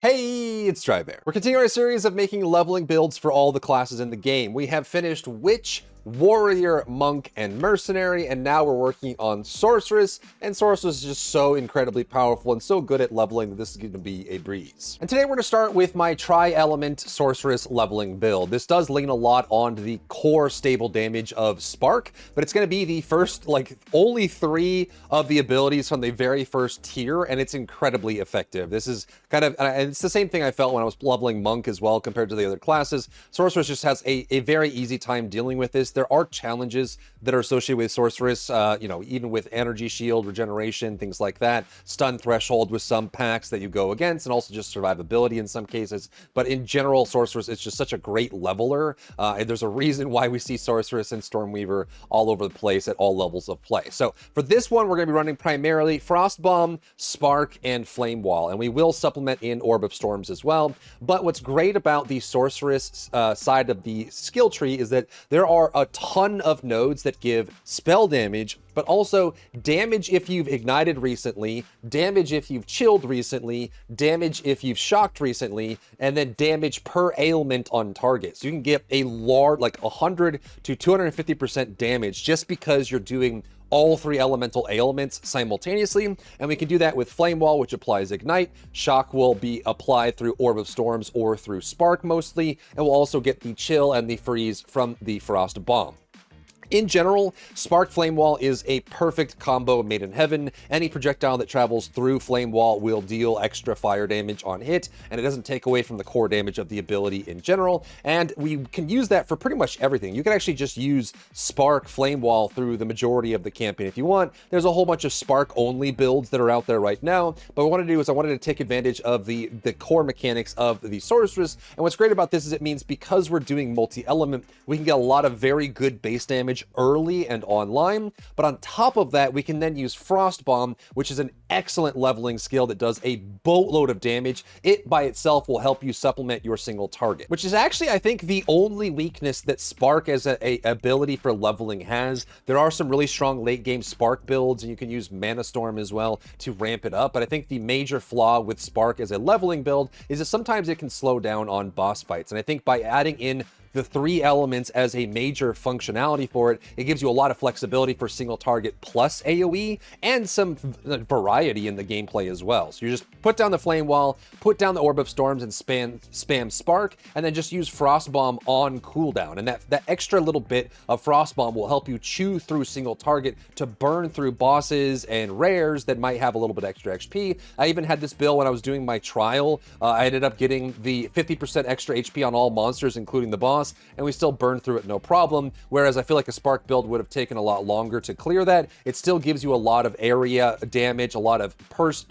Hey, it's Drybear. We're continuing our series of making leveling builds for all the classes in the game. We have finished Witch, Warrior, Monk, and Mercenary, and now we're working on Sorceress, and Sorceress is just so incredibly powerful and so good at leveling that this is going to be a breeze. And today we're going to start with my Tri-Element Sorceress leveling build. This does lean a lot on the core stable damage of Spark, but it's going to be the first, only 3 of the abilities from the very first tier, and it's incredibly effective. This is kind of, and it's the same thing I felt when I was leveling Monk as well compared to the other classes. Sorceress just has a very easy time dealing with this. There are challenges that are associated with Sorceress, even with energy shield, regeneration, things like that, stun threshold with some packs that you go against, and also just survivability in some cases. But in general, Sorceress is just such a great leveler, and there's a reason why we see Sorceress and Stormweaver all over the place at all levels of play. So for this one, we're going to be running primarily Frost Bomb, Spark, and Flame Wall, and we will supplement in Orb of Storms as well. But what's great about the Sorceress side of the skill tree is that there are a ton of nodes that give spell damage, but also damage if you've ignited recently, damage if you've chilled recently, damage if you've shocked recently, and then damage per ailment on target. So you can get a large, 100 to 250% damage just because you're doing all 3 elemental ailments simultaneously, and we can do that with Flame Wall, which applies Ignite. Shock will be applied through Orb of Storms or through Spark mostly, and we'll also get the Chill and the Freeze from the Frost Bomb. In general, Spark Flame Wall is a perfect combo made in heaven. Any projectile that travels through Flame Wall will deal extra fire damage on hit, and it doesn't take away from the core damage of the ability in general. And we can use that for pretty much everything. You can actually just use Spark Flame Wall through the majority of the campaign if you want. There's a whole bunch of Spark-only builds that are out there right now, but what I wanted to do is I wanted to take advantage of the core mechanics of the Sorceress. And what's great about this is it means because we're doing multi-element, we can get a lot of very good base damage early and online, but on top of that, we can then use Frost Bomb, which is an excellent leveling skill that does a boatload of damage. It by itself will help you supplement your single target, which is actually, I think, the only weakness that Spark as a ability for leveling has. There are some really strong late game Spark builds, and you can use Mana Storm as well to ramp it up, but I think the major flaw with Spark as a leveling build is that sometimes it can slow down on boss fights, and I think by adding in the 3 elements as a major functionality for it, it gives you a lot of flexibility for single target plus AoE and some variety in the gameplay as well. So you just put down the Flame Wall, put down the Orb of Storms, and spam Spark, and then just use Frost Bomb on cooldown. And that extra little bit of Frost Bomb will help you chew through single target to burn through bosses and rares that might have a little bit extra XP. I even had this build when I was doing my trial. I ended up getting the 50% extra HP on all monsters, including the boss, and we still burned through it no problem. Whereas I feel like a Spark build would have taken a lot longer to clear that. It still gives you a lot of area damage, a lot of burst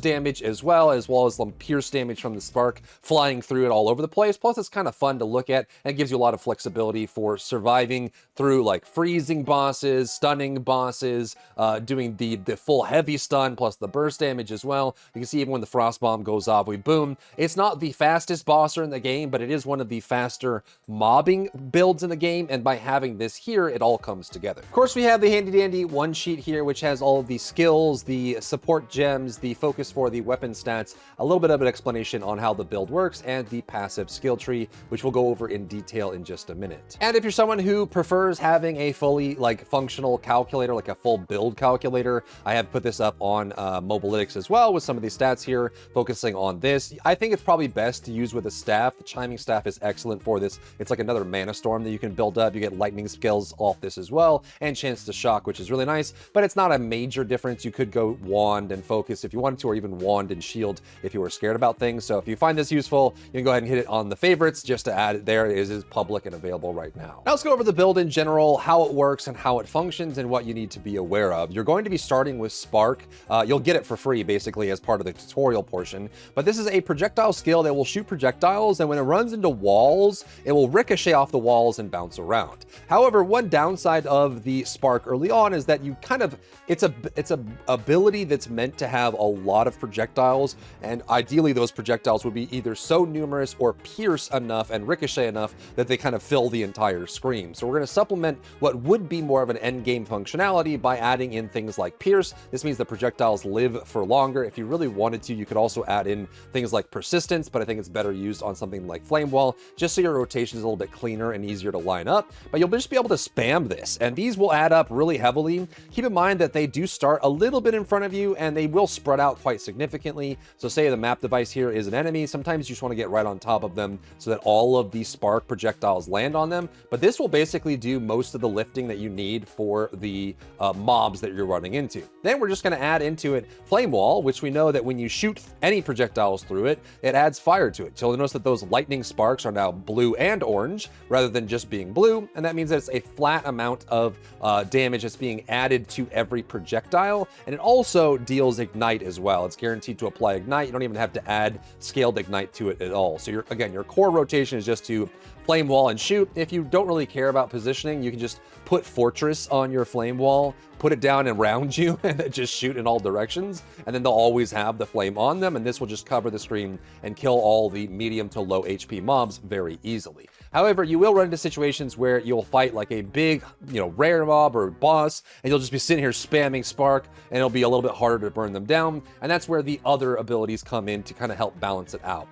damage as well as some pierce damage from the Spark flying through it all over the place. Plus, it's kind of fun to look at, and it gives you a lot of flexibility for surviving through freezing bosses, stunning bosses, doing the full heavy stun plus the burst damage as well. You can see even when the Frost Bomb goes off, we boom. It's not the fastest bosser in the game, but it is one of the faster mobbing builds in the game, and by having this here, it all comes together. Of course, we have the handy dandy one sheet here, which has all of the skills, the support gems, the focus for the weapon stats, a little bit of an explanation on how the build works, and the passive skill tree, which we'll go over in detail in just a minute. And if you're someone who prefers having a fully functional calculator, like a full build calculator, I have put this up on Mobalytics as well with some of these stats here, focusing on this. I think it's probably best to use with a staff. The chiming staff is excellent for this. It's like another Mana Storm that you can build up. You get lightning skills off this as well, and chance to shock, which is really nice, but it's not a major difference. You could go wand and focus if you wanted to, or even wand and shield if you were scared about things. So if you find this useful, you can go ahead and hit it on the favorites just to add it there. It is public and available right now. Now let's go over the build in general, how it works and how it functions and what you need to be aware of. You're going to be starting with Spark. You'll get it for free basically as part of the tutorial portion, but this is a projectile skill that will shoot projectiles, and when it runs into walls, walls, it will ricochet off the walls and bounce around. However, one downside of the spark early on is that you kind of, it's a ability that's meant to have a lot of projectiles, and ideally those projectiles would be either so numerous or pierce enough and ricochet enough that they kind of fill the entire screen. So we're going to supplement what would be more of an end game functionality by adding in things like pierce. This means the projectiles live for longer. If you really wanted to, you could also add in things like persistence, but I think it's better used on something like flame wall, just so your rotation is a little bit cleaner and easier to line up. But you'll just be able to spam this, and these will add up really heavily. Keep in mind that they do start a little bit in front of you, and they will spread out quite significantly. So say the map device here is an enemy, sometimes you just want to get right on top of them so that all of these spark projectiles land on them. But this will basically do most of the lifting that you need for the mobs that you're running into. Then we're just going to add into it flame wall, which we know that when you shoot any projectiles through it, it adds fire to it. So you'll notice that those lightning sparks are now blue and orange rather than just being blue, and that means that it's a flat amount of damage that's being added to every projectile. And it also deals ignite as well. It's guaranteed to apply ignite. You don't even have to add scaled ignite to it at all. So again, your core rotation is just to flame wall and shoot. If you don't really care about positioning, you can just put fortress on your flame wall, put it down around you, and then just shoot in all directions, and then they'll always have the flame on them, and this will just cover the screen and kill all the medium to low HP mobs very easily. However, you will run into situations where you'll fight like a big, rare mob or boss, and you'll just be sitting here spamming spark, and it'll be a little bit harder to burn them down, and that's where the other abilities come in to kind of help balance it out.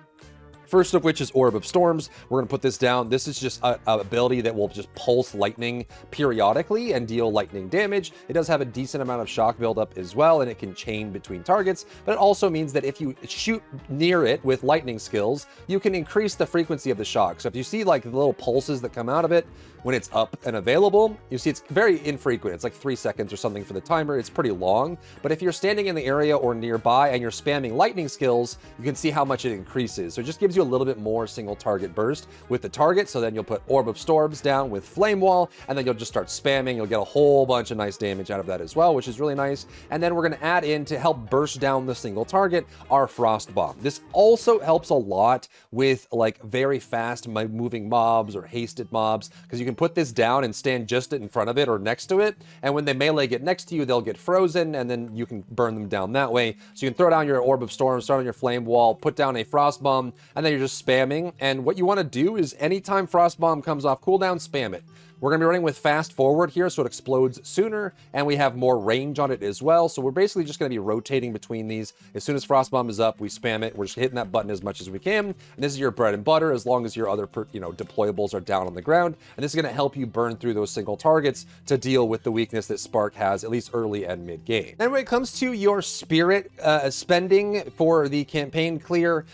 First of which is Orb of Storms. We're going to put this down. This is just an ability that will just pulse lightning periodically and deal lightning damage. It does have a decent amount of shock buildup as well, and it can chain between targets, but it also means that if you shoot near it with lightning skills, you can increase the frequency of the shock. So if you see like the little pulses that come out of it when it's up and available, you see it's very infrequent. It's like 3 seconds or something for the timer. It's pretty long, but if you're standing in the area or nearby and you're spamming lightning skills, you can see how much it increases. So it just gives you a little bit more single target burst with the target. So then you'll put Orb of Storms down with Flame Wall, and then you'll just start spamming. You'll get a whole bunch of nice damage out of that as well, which is really nice. And then we're going to add in, to help burst down the single target, our Frost Bomb. This also helps a lot with like very fast moving mobs or hasted mobs, because you can put this down and stand just in front of it or next to it, and when they melee get next to you, they'll get frozen, and then you can burn them down that way. So you can throw down your Orb of Storms, start on your Flame Wall, put down a Frost Bomb, and then you're just spamming. And what you want to do is anytime Frost Bomb comes off cooldown, spam it. We're going to be running with fast forward here, so it explodes sooner, and we have more range on it as well. So we're basically just going to be rotating between these. As soon as Frost Bomb is up, we spam it. We're just hitting that button as much as we can. And this is your bread and butter, as long as your other deployables are down on the ground. And this is going to help you burn through those single targets to deal with the weakness that Spark has, at least early and mid game. And when it comes to your spirit spending for the campaign clear,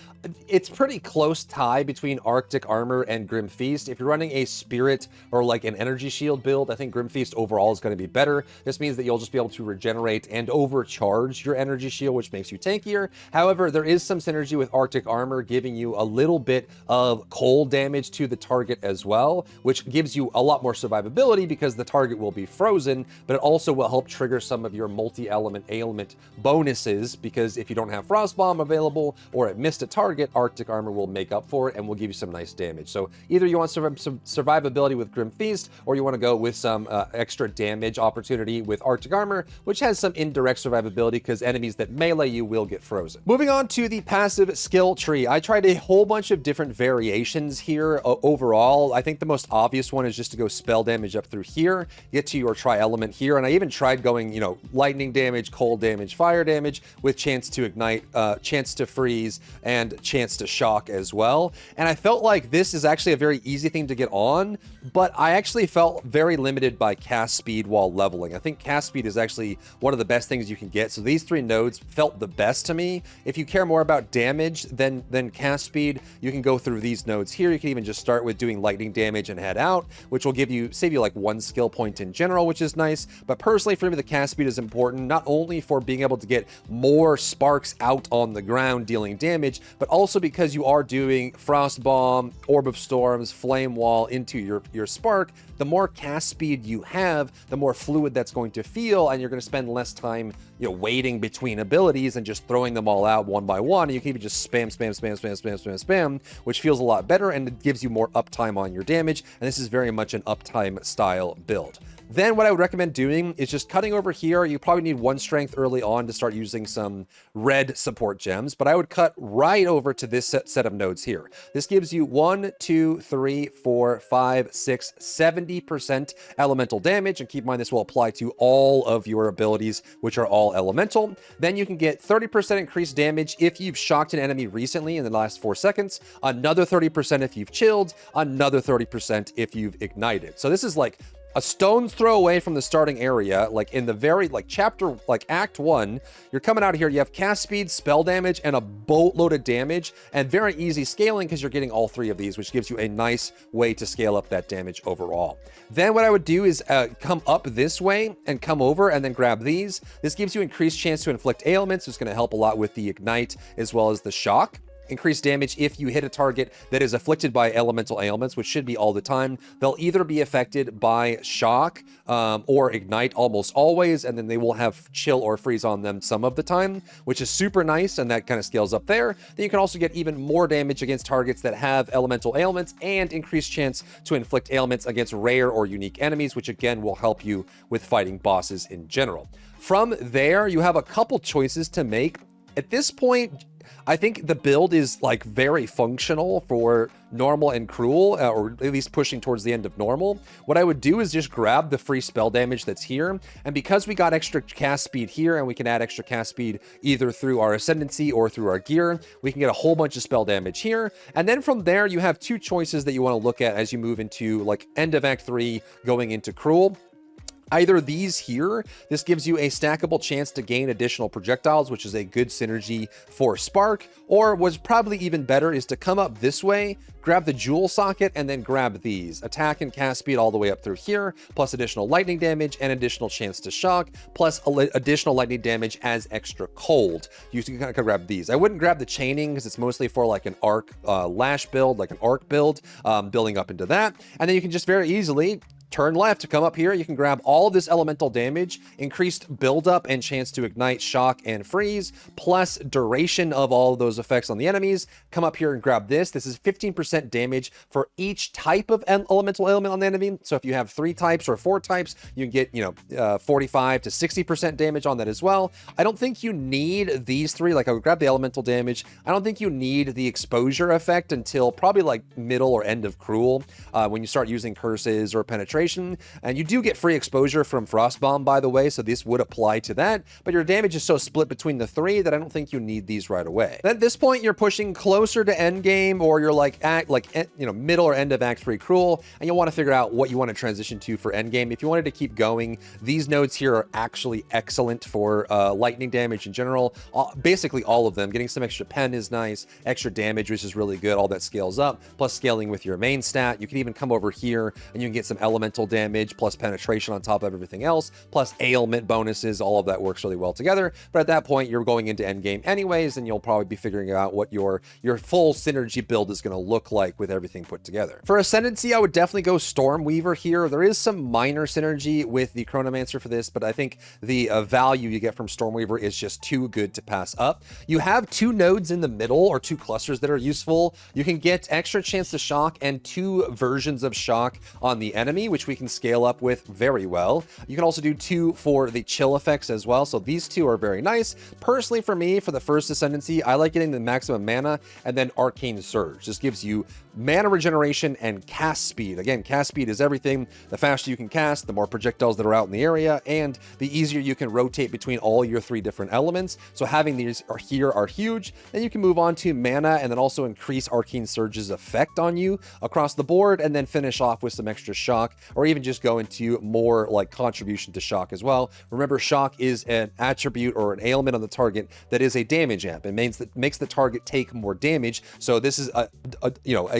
it's pretty close tie between Arctic Armor and Grim Feast. If you're running a spirit or like an energy shield build, I think Grim Feast overall is going to be better. This means that you'll just be able to regenerate and overcharge your energy shield, which makes you tankier. However, there is some synergy with Arctic Armor, giving you a little bit of cold damage to the target as well, which gives you a lot more survivability because the target will be frozen, but it also will help trigger some of your multi-element ailment bonuses, because if you don't have Frost Bomb available or it missed a target, Arctic Armor will make up for it and will give you some nice damage. So either you want some survivability with Grim Feast, or you want to go with some extra damage opportunity with Arctic Armor, which has some indirect survivability because enemies that melee you will get frozen. Moving on to the passive skill tree. I tried a whole bunch of different variations here. Overall, I think the most obvious one is just to go spell damage up through here, get to your tri-element here, and I even tried going, lightning damage, cold damage, fire damage, with chance to ignite, chance to freeze, and chance to shock as well. And I felt like this is actually a very easy thing to get on, but I actually felt very limited by cast speed while leveling. I think cast speed is actually one of the best things you can get. So these three nodes felt the best to me. If you care more about damage than cast speed, you can go through these nodes here. You can even just start with doing lightning damage and head out, which will save you like 1 skill point in general, which is nice. But personally for me, the cast speed is important, not only for being able to get more sparks out on the ground dealing damage, but also because you are doing Frost Bomb, Orb of Storms, Flame Wall into your spark, the more cast speed you have, the more fluid that's going to feel, and you're going to spend less time, you know, waiting between abilities and just throwing them all out one by one. And you can even just spam, spam, spam, spam, spam, spam, spam, which feels a lot better, and it gives you more uptime on your damage. And this is very much an uptime style build. Then what I would recommend doing is just cutting over here. You probably need 1 strength early on to start using some red support gems, but I would cut right over to this set of nodes here. This gives you 1, 2, 3, 4, 5, 6, 70% elemental damage, and keep in mind this will apply to all of your abilities, which are all elemental. Then you can get 30% increased damage if you've shocked an enemy recently in the last 4 seconds, another 30% if you've chilled, another 30% if you've ignited. So this is like a stone's throw away from the starting area, like in the very, like chapter, like act 1, you're coming out here, you have cast speed, spell damage, and a boatload of damage, and very easy scaling because you're getting all 3 of these, which gives you a nice way to scale up that damage overall. Then what I would do is come up this way and come over and then grab these. This gives you increased chance to inflict ailments, so it's going to help a lot with the ignite as well as the shock. Increased damage if you hit a target that is afflicted by elemental ailments, which should be all the time. They'll either be affected by shock or ignite almost always, and then they will have chill or freeze on them some of the time, which is super nice, and that kind of scales up there. Then you can also get even more damage against targets that have elemental ailments and increased chance to inflict ailments against rare or unique enemies, which again will help you with fighting bosses in general. From there, you have a couple choices to make. At this point, I think the build is like very functional for normal and cruel, or at least pushing towards the end of normal. What I would do is just grab the free spell damage that's here. And because we got extra cast speed here, and we can add extra cast speed either through our Ascendancy or through our gear, we can get a whole bunch of spell damage here. And then from there, you have 2 choices that you want to look at as you move into like end of Act 3 going into cruel. Either these here, this gives you a stackable chance to gain additional projectiles, which is a good synergy for Spark, or what's probably even better is to come up this way, grab the jewel socket, and then grab these. Attack and cast speed all the way up through here, plus additional lightning damage and additional chance to shock, plus additional lightning damage as extra cold. You can kind of grab these. I wouldn't grab the chaining because it's mostly for like an arc lash build, like an arc build, building up into that. And then you can just very easily turn left to come up here. You can grab all of this elemental damage, increased buildup and chance to ignite, shock, and freeze, plus duration of all of those effects on the enemies. Come up here and grab this. This is 15% damage for each type of elemental ailment on the enemy. So if you have 3 types or 4 types, you can get, 45 to 60% damage on that as well. I don't think you need these 3. Like I would grab the elemental damage. I don't think you need the exposure effect until probably like middle or end of cruel, when you start using curses or penetration. And you do get free exposure from Frostbomb, by the way, so this would apply to that, but your damage is so split between the 3 that I don't think you need these right away. At this point, you're pushing closer to endgame, or you're like at middle or end of Act 3 cruel, and you'll want to figure out what you want to transition to for endgame. If you wanted to keep going, these nodes here are actually excellent for lightning damage in general. Basically all of them. Getting some extra pen is nice, extra damage, which is really good. All that scales up, plus scaling with your main stat. You can even come over here and you can get some elemental damage plus penetration on top of everything else, plus ailment bonuses. All of that works really well together. But at that point, you're going into endgame anyways, and you'll probably be figuring out what your full synergy build is going to look like with everything put together. For Ascendancy, I would definitely go Stormweaver here. There is some minor synergy with the Chronomancer for this, but I think the value you get from Stormweaver is just too good to pass up. You have 2 nodes in the middle, or 2 clusters that are useful. You can get extra chance to shock and 2 versions of shock on the enemy, which we can scale up with very well. You can also do 2 for the chill effects as well. So these 2 are very nice. Personally, for me, for the first Ascendancy, I like getting the maximum mana and then Arcane Surge. This gives you mana regeneration and cast speed. Again, cast speed is everything. The faster you can cast, the more projectiles that are out in the area, and the easier you can rotate between all your 3 different elements. So having these here are huge. Then you can move on to mana and then also increase Arcane Surge's effect on you across the board, and then finish off with some extra shock, or even just go into more like contribution to shock as well. Remember, shock is an attribute or an ailment on the target that is a damage amp. It makes the target take more damage. So this is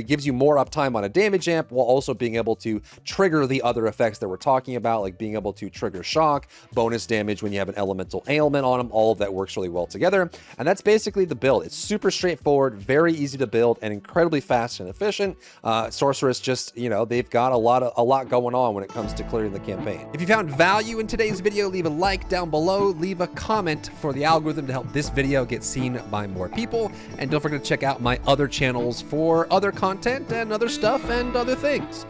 it gives you more uptime on a damage amp while also being able to trigger the other effects that we're talking about, like being able to trigger shock, bonus damage when you have an elemental ailment on them. All of that works really well together. And that's basically the build. It's super straightforward, very easy to build, and incredibly fast and efficient. Sorceress just, they've got a lot going on when it comes to clearing the campaign. If you found value in today's video, leave a like down below, leave a comment for the algorithm to help this video get seen by more people, and don't forget to check out my other channels for other content and other stuff and other things.